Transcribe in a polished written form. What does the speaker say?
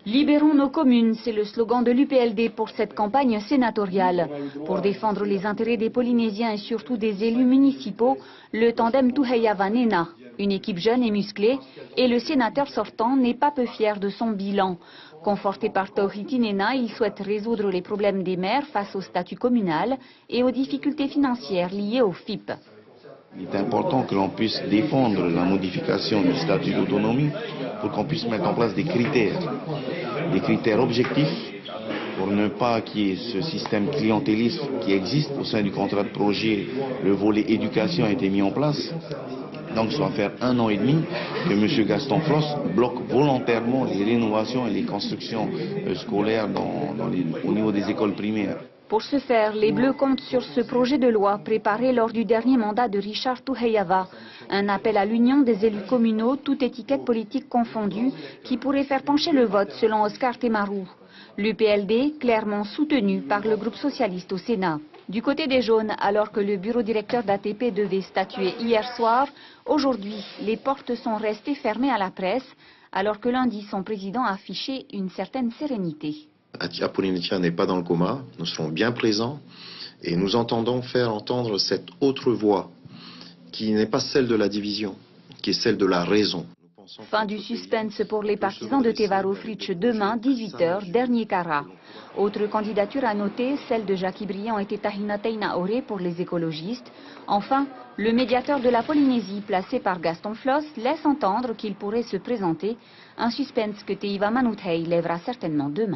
Libérons nos communes, c'est le slogan de l'UPLD pour cette campagne sénatoriale. Pour défendre les intérêts des Polynésiens et surtout des élus municipaux, le tandem Tuheiava-Nena, une équipe jeune et musclée, et le sénateur sortant n'est pas peu fier de son bilan. Conforté par Tauhiti Nena, il souhaite résoudre les problèmes des maires face au statut communal et aux difficultés financières liées au FIP. Il est important que l'on puisse défendre la modification du statut d'autonomie pour qu'on puisse mettre en place des critères objectifs pour ne pas qu'il y ait ce système clientéliste qui existe au sein du contrat de projet. Le volet éducation a été mis en place. Donc ça va faire 1 an et demi que M. Gaston Floss bloque volontairement les rénovations et les constructions scolaires au niveau des écoles primaires. Pour ce faire, les Bleus comptent sur ce projet de loi préparé lors du dernier mandat de Richard Tuheiava. Un appel à l'union des élus communaux, toute étiquette politique confondue, qui pourrait faire pencher le vote selon Oscar Temaru. L'UPLD, clairement soutenu par le groupe socialiste au Sénat. Du côté des jaunes, alors que le bureau directeur d'ATP devait statuer hier soir, aujourd'hui, les portes sont restées fermées à la presse, alors que lundi, son président a affiché une certaine sérénité. Apollinatia n'est pas dans le coma, nous serons bien présents et nous entendons faire entendre cette autre voix qui n'est pas celle de la division, qui est celle de la raison. Fin du suspense pour les partisans de Tevaro Fritsch demain, 18h, dernier cara. Autre candidature à noter, celle de Jackie Briand et Tahina Teinaore pour les écologistes. Enfin, le médiateur de la Polynésie, placé par Gaston Floss, laisse entendre qu'il pourrait se présenter. Un suspense que Teiva Manuthei lèvera certainement demain.